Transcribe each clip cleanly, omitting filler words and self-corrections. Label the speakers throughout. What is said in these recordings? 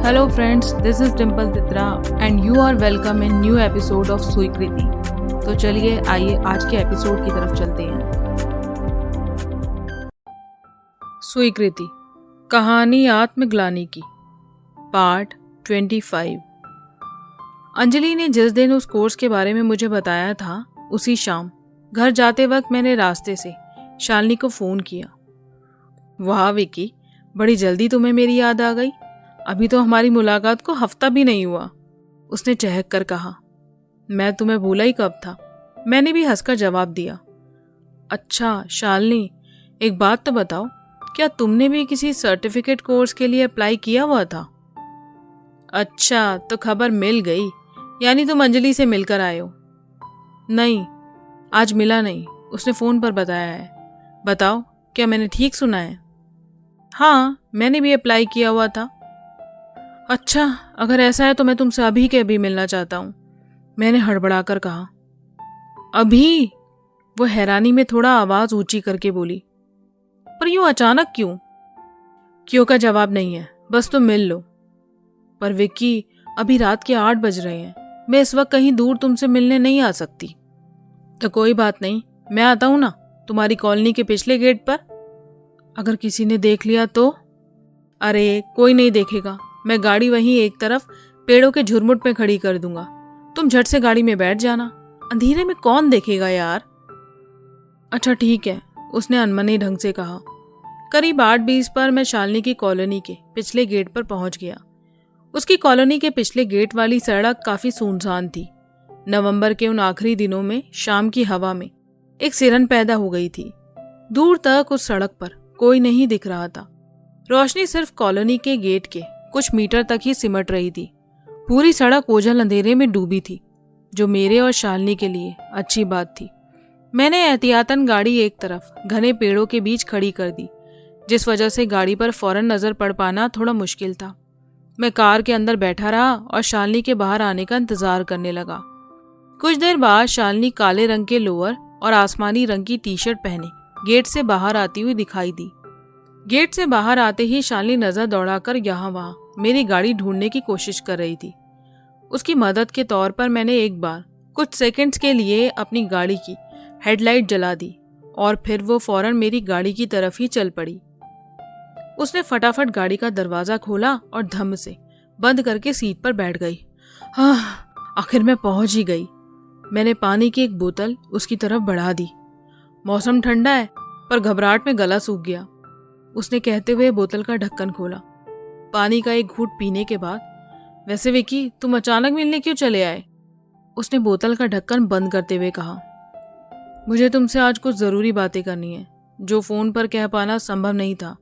Speaker 1: Hello friends, this is Dimple Titra and you are welcome in new episode of स्वीकृति। तो चलिए आइए आज के एपिसोड की तरफ चलते हैं। स्वीकृति, कहानी आत्मग्लानि की, पार्ट 25। अंजलि ने जिस दिन उस कोर्स के बारे में मुझे बताया था, उसी शाम घर जाते वक्त मैंने रास्ते से शालिनी को फ़ोन किया। वाह विकी, बड़ी जल्दी तुम्हें मेरी याद आ गई। अभी तो हमारी मुलाकात को हफ्ता भी नहीं हुआ, उसने चहक कर कहा। मैं तुम्हें भूला ही कब था, मैंने भी हंसकर जवाब दिया। अच्छा शालिनी, एक बात तो बताओ, क्या तुमने भी किसी सर्टिफिकेट कोर्स के लिए अप्लाई किया हुआ था? अच्छा, तो खबर मिल गई, यानी तुम अंजलि से मिलकर आए हो? नहीं, आज मिला नहीं, उसने फ़ोन पर बताया है। बताओ, क्या मैंने ठीक सुना है? हाँ, मैंने भी अप्लाई किया हुआ था। अच्छा, अगर ऐसा है तो मैं तुमसे अभी के अभी मिलना चाहता हूँ, मैंने हड़बड़ाकर कहा। अभी? वो हैरानी में थोड़ा आवाज़ ऊंची करके बोली। पर यूँ अचानक क्यों? क्यों का जवाब नहीं है, बस तुम मिल लो। पर विक्की, अभी रात के 8 बज रहे हैं, मैं इस वक्त कहीं दूर तुमसे मिलने नहीं आ सकती। तो कोई बात नहीं, मैं आता हूँ ना, तुम्हारी कॉलोनी के पिछले गेट पर। अगर किसी ने देख लिया तो? अरे कोई नहीं देखेगा, मैं गाड़ी वहीं एक तरफ पेड़ों के झुरमुट में खड़ी कर दूंगा, तुम झट से गाड़ी में बैठ जाना। अंधेरे में कौन देखेगा यार। अच्छा ठीक है, उसने अनमने ढंग से कहा। करीब 8:20 पर मैं शालिनी की कॉलोनी के पिछले गेट पर पहुंच गया। उसकी कॉलोनी के पिछले गेट वाली सड़क काफी सुनसान थी। नवंबर के उन आखिरी दिनों में शाम की हवा में एक सिरन पैदा हो गई थी। दूर तक उस सड़क पर कोई नहीं दिख रहा था। रोशनी सिर्फ कॉलोनी के गेट के कुछ मीटर तक ही सिमट रही थी। पूरी सड़क ओझल अंधेरे में डूबी थी, जो मेरे और शालिनी के लिए अच्छी बात थी। मैंने एहतियातन गाड़ी एक तरफ घने पेड़ों के बीच खड़ी कर दी, जिस वजह से गाड़ी पर फौरन नजर पड़ पाना थोड़ा मुश्किल था। मैं कार के अंदर बैठा रहा और शालिनी के बाहर आने का इंतजार करने लगा। कुछ देर बाद शालिनी काले रंग के लोअर और आसमानी रंग की टी-शर्ट पहने गेट से बाहर आती हुई दिखाई दी। गेट से बाहर आते ही शालिनी नजर दौड़ाकर यहाँ वहाँ मेरी गाड़ी ढूंढने की कोशिश कर रही थी। उसकी मदद के तौर पर मैंने एक बार कुछ सेकंड्स के लिए अपनी गाड़ी की हेडलाइट जला दी और फिर वो फौरन मेरी गाड़ी की तरफ ही चल पड़ी। उसने फटाफट गाड़ी का दरवाजा खोला और धम से बंद करके सीट पर बैठ गई। आखिर मैं पहुंच ही गई। मैंने पानी की एक बोतल उसकी तरफ बढ़ा दी। मौसम ठंडा है, पर घबराहट में गला सूख गया, उसने कहते हुए बोतल का ढक्कन खोला। पानी का एक घूंट पीने के बाद, वैसे विकी, तुम अचानक मिलने क्यों चले आए? उसने बोतल का ढक्कन बंद करते हुए कहा। मुझे तुमसे आज कुछ ज़रूरी बातें करनी है, जो फ़ोन पर कह पाना संभव नहीं था।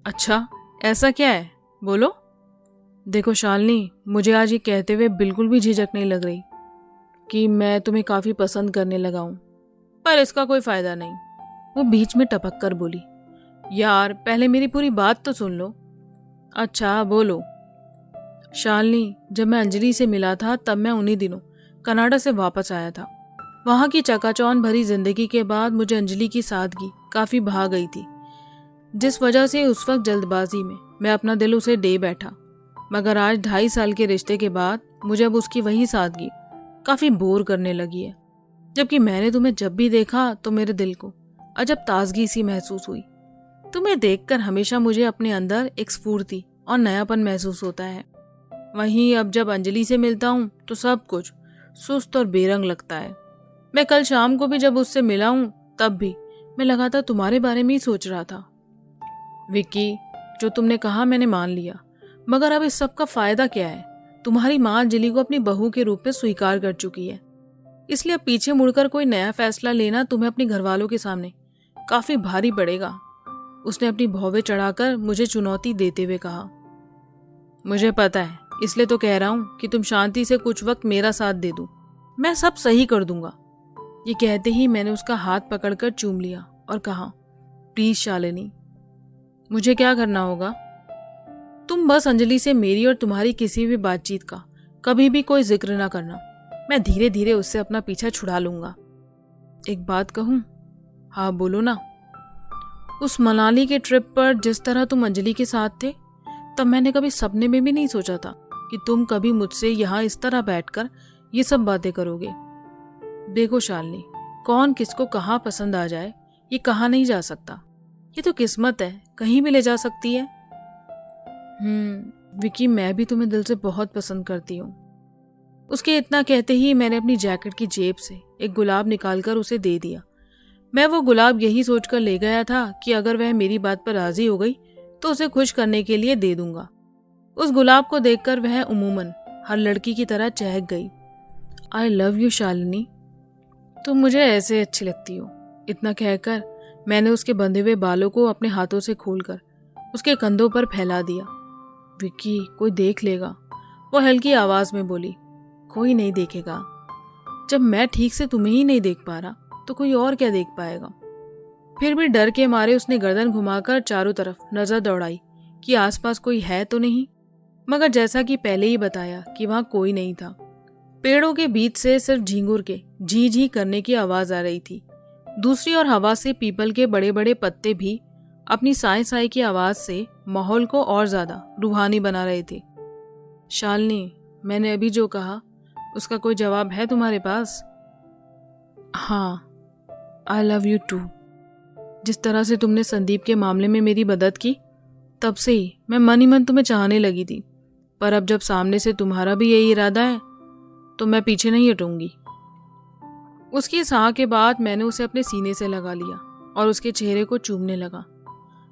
Speaker 1: अच्छा, ऐसा क्या है, बोलो। देखो शालिनी, मुझे आज ये कहते हुए बिल्कुल भी झिझक नहीं लग रही कि मैं तुम्हें काफ़ी पसंद करने लगा हूँ, पर इसका कोई फ़ायदा नहीं, वो बीच में टपक कर बोली। यार, पहले मेरी पूरी बात तो सुन लो। अच्छा बोलो। शालिनी, जब मैं अंजलि से मिला था तब मैं उन्हीं दिनों कनाडा से वापस आया था। वहाँ की चकाचौंध भरी जिंदगी के बाद मुझे अंजलि की सादगी काफ़ी भा गई थी, जिस वजह से उस वक्त जल्दबाजी में मैं अपना दिल उसे दे बैठा। मगर आज 2.5 साल के रिश्ते के बाद मुझे अब उसकी वही सादगी काफ़ी बोर करने लगी है। जबकि मैंने तुम्हें जब भी देखा तो मेरे दिल को अजब ताजगी सी महसूस हुई। तुम्हें देखकर हमेशा मुझे अपने अंदर एक स्फूर्ति और नयापन महसूस होता है। वहीं अब जब अंजलि से मिलता हूँ तो सब कुछ सुस्त और बेरंग लगता है। मैं कल शाम को भी जब उससे मिला हूँ, तब भी मैं लगातार तुम्हारे बारे में ही सोच रहा था। विक्की, जो तुमने कहा मैंने मान लिया, मगर अब इस सब का फायदा क्या है? तुम्हारी माँ अंजलि को अपनी बहू के रूप में स्वीकार कर चुकी है, इसलिए अब पीछे मुड़कर कोई नया फैसला लेना तुम्हें अपने घर वालों के सामने काफी भारी पड़ेगा, उसने अपनी भौवें चढ़ाकर मुझे चुनौती देते हुए कहा। मुझे पता है, इसलिए तो कह रहा हूँ कि तुम शांति से कुछ वक्त मेरा साथ दे दो, मैं सब सही कर दूंगा। ये कहते ही मैंने उसका हाथ पकड़कर चूम लिया और कहा, प्लीज शालिनी, मुझे क्या करना होगा? तुम बस अंजलि से मेरी और तुम्हारी किसी भी बातचीत का कभी भी कोई जिक्र ना करना, मैं धीरे धीरे उससे अपना पीछा छुड़ा लूंगा। एक बात कहूँ? हाँ बोलो ना। उस मनाली के ट्रिप पर जिस तरह तुम अंजलि के साथ थे, तब मैंने कभी सपने में भी नहीं सोचा था कि तुम कभी मुझसे यहाँ इस तरह बैठकर ये सब बातें करोगे। देखो शालिनी, कौन किसको कहाँ पसंद आ जाए ये कहा नहीं जा सकता। ये तो किस्मत है, कहीं भी ले जा सकती है। विकी, मैं भी तुम्हें दिल से बहुत पसंद करती हूँ। उसके इतना कहते ही मैंने अपनी जैकेट की जेब से एक गुलाब निकालकर उसे दे दिया। मैं वो गुलाब यही सोचकर ले गया था कि अगर वह मेरी बात पर राजी हो गई तो उसे खुश करने के लिए दे दूंगा। उस गुलाब को देखकर वह उमूमन हर लड़की की तरह चहक गई। आई लव यू शालिनी, तुम मुझे ऐसे अच्छी लगती हो। इतना कहकर मैंने उसके बंधे हुए बालों को अपने हाथों से खोलकर उसके कंधों पर फैला दिया। विक्की, कोई देख लेगा, वो हल्की आवाज में बोली। कोई नहीं देखेगा। जब मैं ठीक से तुम्हें ही नहीं देख पा रहा तो कोई और क्या देख पाएगा। फिर भी डर के मारे उसने गर्दन घुमाकर चारों तरफ नजर दौड़ाई कि आसपास कोई है तो नहीं, मगर जैसा कि पहले ही बताया कि वहां कोई नहीं था। पेड़ों के बीच से सिर्फ झींगुर के झी झी करने की आवाज आ रही थी। दूसरी ओर हवा से पीपल के बड़े बड़े पत्ते भी अपनी साए साए की आवाज से माहौल को और ज्यादा रूहानी बना रहे थे। शालिनी, मैंने अभी जो कहा उसका कोई जवाब है तुम्हारे पास? हाँ, आई लव यू टू। जिस तरह से तुमने संदीप के मामले में मेरी मदद की, तब से ही मैं मन ही मन तुम्हें चाहने लगी थी। पर अब जब सामने से तुम्हारा भी यही इरादा है तो मैं पीछे नहीं हटूंगी। उसकी इस हाँ के बाद मैंने उसे अपने सीने से लगा लिया और उसके चेहरे को चूमने लगा।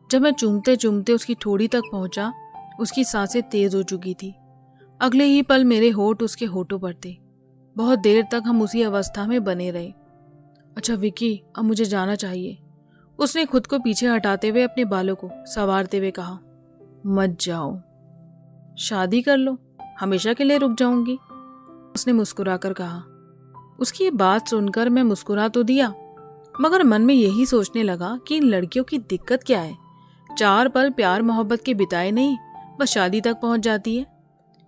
Speaker 1: जब मैं चूमते चूमते उसकी ठोड़ी तक पहुंचा, उसकी सांसें तेज हो चुकी थी। अगले ही पल मेरे होठ उसके होठों पर थे। बहुत देर तक हम उसी अवस्था में बने रहे। अच्छा विकी, अब मुझे जाना चाहिए, उसने खुद को पीछे हटाते हुए अपने बालों को संवारते हुए कहा। मत जाओ, शादी कर लो, हमेशा के लिए रुक जाऊंगी, उसने मुस्कुराकर कहा। उसकी ये बात सुनकर मैं मुस्कुरा तो दिया, मगर मन में यही सोचने लगा कि इन लड़कियों की दिक्कत क्या है। 4 पल प्यार मोहब्बत के बिताए नहीं, बस शादी तक पहुंच जाती है।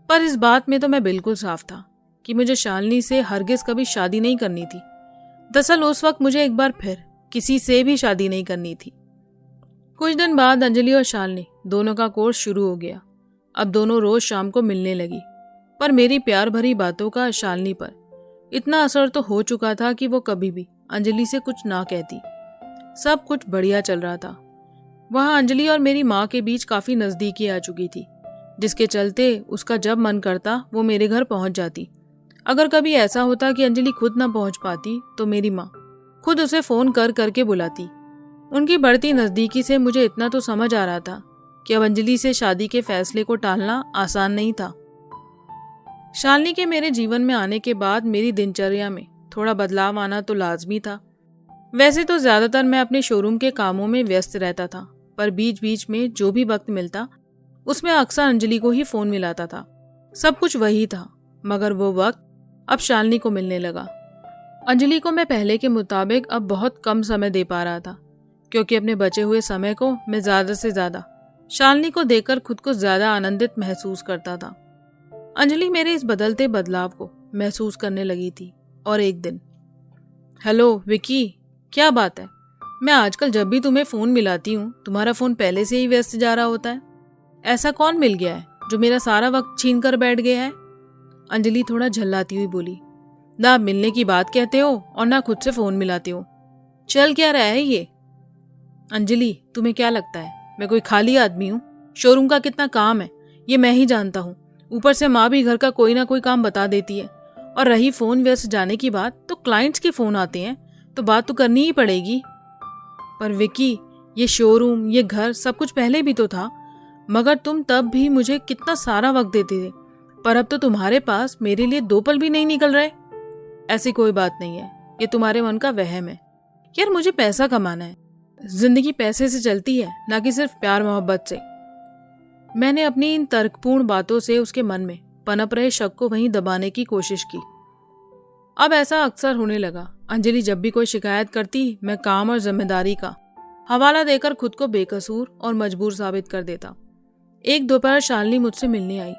Speaker 1: पर इस बात में तो मैं बिल्कुल साफ था कि मुझे शालिनी से हरगिज कभी शादी नहीं करनी थी। दरअसल उस वक्त मुझे एक बार फिर किसी से भी शादी नहीं करनी थी। कुछ दिन बाद अंजलि और शालिनी दोनों का कोर्स शुरू हो गया। अब दोनों रोज शाम को मिलने लगी, पर मेरी प्यार भरी बातों का शालिनी पर इतना असर तो हो चुका था कि वो कभी भी अंजलि से कुछ ना कहती। सब कुछ बढ़िया चल रहा था। वहां अंजलि और मेरी माँ के बीच काफी नजदीकी आ चुकी थी, जिसके चलते उसका जब मन करता वो मेरे घर पहुंच जाती। अगर कभी ऐसा होता कि अंजलि खुद ना पहुंच पाती तो मेरी माँ खुद उसे फोन कर करके बुलाती। उनकी बढ़ती नजदीकी से मुझे इतना तो समझ आ रहा था कि अब अंजलि से शादी के फैसले को टालना आसान नहीं था। शालिनी के मेरे जीवन में आने के बाद मेरी दिनचर्या में थोड़ा बदलाव आना तो लाजमी था। वैसे तो ज्यादातर मैं अपने शोरूम के कामों में व्यस्त रहता था, पर बीच बीच में जो भी वक्त मिलता उसमें अक्सर अंजलि को ही फोन मिलाता था। सब कुछ वही था, मगर वो वक्त अब शालिनी को मिलने लगा। अंजलि को मैं पहले के मुताबिक अब बहुत कम समय दे पा रहा था, क्योंकि अपने बचे हुए समय को मैं ज्यादा से ज्यादा शालिनी को देखकर खुद को ज्यादा आनंदित महसूस करता था। अंजलि मेरे इस बदलते बदलाव को महसूस करने लगी थी और एक दिन, हेलो विकी, क्या बात है? मैं आजकल जब भी तुम्हें फोन मिलाती हूँ तुम्हारा फोन पहले से ही व्यस्त जा रहा होता है। ऐसा कौन मिल गया है जो मेरा सारा वक्त छीन कर बैठ गया है? अंजलि थोड़ा झल्लाती हुई बोली। ना मिलने की बात कहते हो और ना खुद से फोन मिलाते हो। चल क्या रहा है ये? अंजलि, तुम्हें क्या लगता है मैं कोई खाली आदमी हूँ? शोरूम का कितना काम है ये मैं ही जानता हूँ। ऊपर से माँ भी घर का कोई ना कोई काम बता देती है। और रही फोन व्यस्त जाने की बात, तो क्लाइंट्स के फोन आते हैं तो बात तो करनी ही पड़ेगी। पर विकी, ये शोरूम, ये घर, सब कुछ पहले भी तो था, मगर तुम तब भी मुझे कितना सारा वक्त देते थे। पर अब तो तुम्हारे पास मेरे लिए 2 पल भी नहीं निकल रहे। ऐसी कोई बात नहीं है, ये तुम्हारे मन का वहम है। यार, मुझे पैसा कमाना है, जिंदगी पैसे से चलती है, ना कि सिर्फ प्यार मोहब्बत से। मैंने अपनी इन तर्कपूर्ण बातों से उसके मन में पनप रहे शक को वहीं दबाने की कोशिश की। अब ऐसा अक्सर होने लगा। अंजलि जब भी कोई शिकायत करती, मैं काम और जिम्मेदारी का हवाला देकर खुद को बेकसूर और मजबूर साबित कर देता। एक दोपहर शालिनी मुझसे मिलने आई।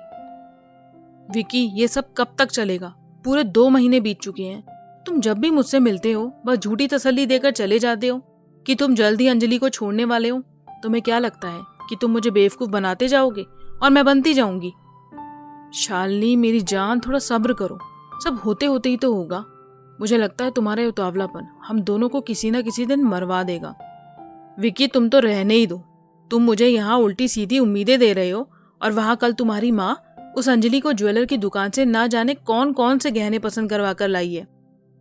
Speaker 1: विकी, ये सब कब तक चलेगा? पूरे 2 महीने बीत चुके हैं। तुम जब भी मुझसे मिलते हो बस झूठी तसल्ली देकर चले जाते हो कि तुम जल्द ही अंजलि को छोड़ने वाले हो। तुम्हें क्या लगता है कि तुम मुझे बेवकूफ बनाते जाओगे और मैं बनती जाऊंगी। शालिनी मेरी जान, थोड़ा सब्र करो, सब होते होते ही तो होगा। मुझे लगता है तुम्हारा उतावलापन हम दोनों को किसी न किसी दिन मरवा देगा। विकी तुम तो रहने ही दो। तुम मुझे यहाँ उल्टी सीधी उम्मीदें दे रहे हो और वहां कल तुम्हारी माँ उस अंजलि को ज्वेलर की दुकान से ना जाने कौन कौन से गहने पसंद करवा कर लाई है।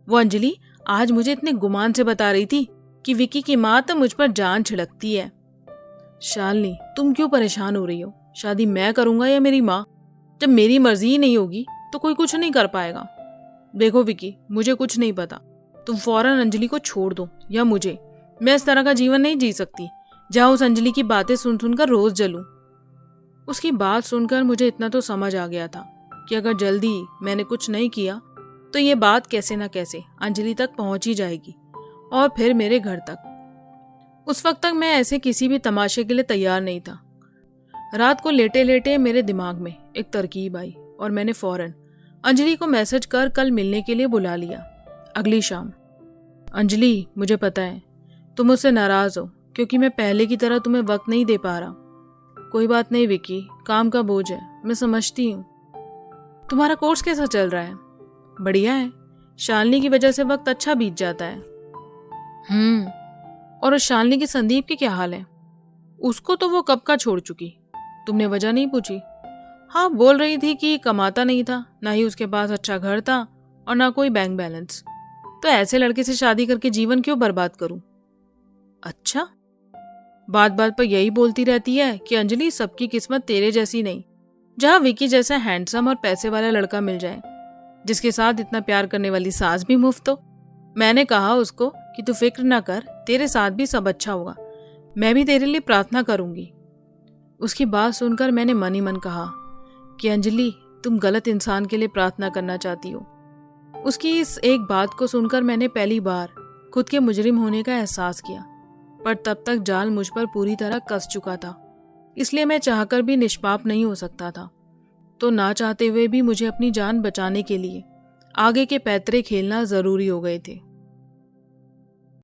Speaker 1: वो अंजलि आज मुझे इतने गुमान से बता रही थी कि विकी की माँ तो मुझ पर जान छिड़कती है। शालिनी तुम क्यों परेशान हो रही हो? शादी मैं करूंगा या मेरी माँ? जब मेरी मर्जी ही नहीं होगी तो कोई कुछ नहीं कर पाएगा। देखो विकी, मुझे कुछ नहीं पता। तुम फौरन अंजलि को छोड़ दो या मुझे। मैं इस तरह का जीवन नहीं जी सकती जहां उस अंजलि की बातें सुन सुनकर रोज जलूं। उसकी बात सुनकर मुझे इतना तो समझ आ गया था कि अगर जल्दी मैंने कुछ नहीं किया तो ये बात कैसे ना कैसे अंजलि तक पहुंच ही जाएगी और फिर मेरे घर तक। उस वक्त तक मैं ऐसे किसी भी तमाशे के लिए तैयार नहीं था। रात को लेटे लेटे मेरे दिमाग में एक तरकीब आई और मैंने फौरन अंजलि को मैसेज कर कल मिलने के लिए बुला लिया। अगली शाम, अंजलि मुझे पता है तुम मुझसे नाराज हो क्योंकि मैं पहले की तरह तुम्हें वक्त नहीं दे पा रहा। कोई बात नहीं विकी, काम का बोझ है, मैं समझती हूँ। तुम्हारा कोर्स कैसा चल रहा है? बढ़िया है। शालिनी की वजह से वक्त अच्छा बीत जाता है। और उस शालिनी की संदीप की क्या हाल है? उसको तो वो कब का छोड़ चुकी। तुमने वजह नहीं पूछी? हाँ, बोल रही थी कि कमाता नहीं था, ना ही उसके पास अच्छा घर था और ना कोई बैंक बैलेंस। तो ऐसे लड़के से शादी करके जीवन क्यों बर्बाद करूं? अच्छा, बात बात पर यही बोलती रहती है कि अंजलि सबकी किस्मत तेरे जैसी नहीं। जहां विकी जैसा हैंडसम और पैसे वाला लड़का मिल जाए जिसके साथ इतना प्यार करने वाली सास भी मुफ्त हो। मैंने कहा उसको कि तू फिक्र ना कर, तेरे साथ भी सब अच्छा होगा, मैं भी तेरे लिए प्रार्थना करूंगी। उसकी बात सुनकर मैंने मन ही मन कहा कि अंजलि तुम गलत इंसान के लिए प्रार्थना करना चाहती हो। उसकी इस एक बात को सुनकर मैंने पहली बार खुद के मुजरिम होने का एहसास किया, पर तब तक जाल मुझ पर पूरी तरह कस चुका था, इसलिए मैं चाहकर भी निष्पाप नहीं हो सकता था। तो ना चाहते हुए भी मुझे अपनी जान बचाने के लिए आगे के पैतरे खेलना जरूरी हो गए थे।